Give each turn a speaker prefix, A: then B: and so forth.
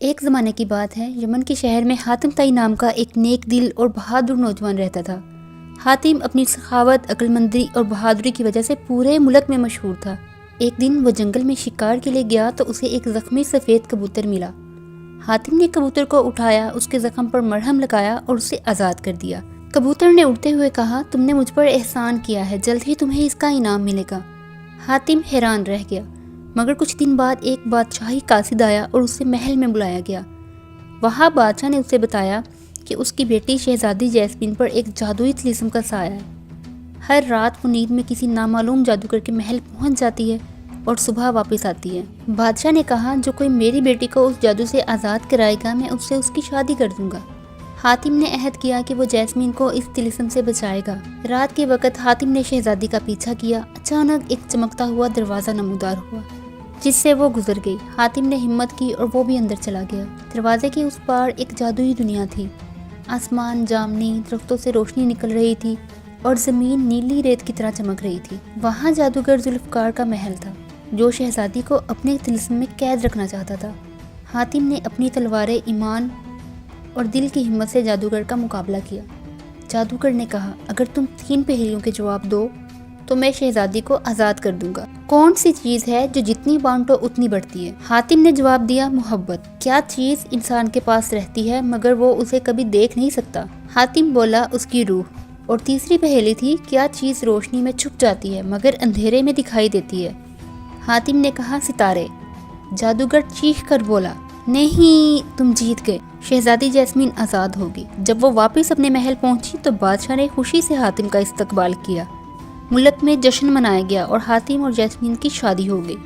A: ایک زمانے کی بات ہے، یمن کے شہر میں حاتم طائی نام کا ایک نیک دل اور بہادر نوجوان رہتا تھا۔ حاتم اپنی سخاوت، عقل مندی اور بہادری کی وجہ سے پورے ملک میں مشہور تھا۔ ایک دن وہ جنگل میں شکار کے لیے گیا تو اسے ایک زخمی سفید کبوتر ملا۔ حاتم نے کبوتر کو اٹھایا، اس کے زخم پر مرہم لگایا اور اسے آزاد کر دیا۔ کبوتر نے اڑتے ہوئے کہا، تم نے مجھ پر احسان کیا ہے، جلد ہی تمہیں اس کا انعام ملے گا۔ حاتم حیران رہ گیا، مگر کچھ دن بعد ایک بادشاہی قاصد آیا اور اسے محل میں بلایا گیا۔ وہاں بادشاہ نے اسے بتایا کہ اس کی بیٹی شہزادی جیسمین پر ایک جادوئی طلسم کا سایہ ہے۔ ہر رات وہ نیند میں کسی نامعلوم جادوگر کے محل پہنچ جاتی ہے اور صبح واپس آتی ہے۔ بادشاہ نے کہا، جو کوئی میری بیٹی کو اس جادو سے آزاد کرائے گا، میں اس سے اس کی شادی کر دوں گا۔ حاتم نے عہد کیا کہ وہ جیسمین کو اس طلسم سے بچائے گا۔ رات کے وقت حاتم نے شہزادی کا پیچھا کیا۔ اچانک ایک چمکتا ہوا دروازہ نمودار ہوا جس سے وہ گزر گئی۔ حاتم نے ہمت کی اور وہ بھی اندر چلا گیا۔ دروازے کے اس پار ایک جادوئی دنیا تھی۔ آسمان جامنی، درختوں سے روشنی نکل رہی تھی اور زمین نیلی ریت کی طرح چمک رہی تھی۔ وہاں جادوگر ذوالفقار کا محل تھا، جو شہزادی کو اپنے طلسم میں قید رکھنا چاہتا تھا۔ حاتم نے اپنی تلوار ایمان اور دل کی ہمت سے جادوگر کا مقابلہ کیا۔ جادوگر نے کہا، اگر تم 3 پہیلیوں کے جواب دو تو میں شہزادی کو آزاد کر دوں گا۔ کون سی چیز ہے جو جتنی بانٹو اتنی بڑھتی ہے؟ حاتم نے جواب دیا، محبت۔ کیا چیز انسان کے پاس رہتی ہے مگر وہ اسے کبھی دیکھ نہیں سکتا؟ حاتم بولا، اس کی روح۔ اور تیسری پہیلی تھی، کیا چیز روشنی میں چھپ جاتی ہے مگر اندھیرے میں دکھائی دیتی ہے؟ حاتم نے کہا، ستارے۔ جادوگر چیخ کر بولا، نہیں، تم جیت گئے، شہزادی جیسمین آزاد ہوگی۔ جب وہ واپس اپنے محل پہنچی تو بادشاہ نے خوشی سے حاتم کا استقبال کیا۔ ملک میں جشن منایا گیا اور حاتم اور جیسمین کی شادی ہو گئی۔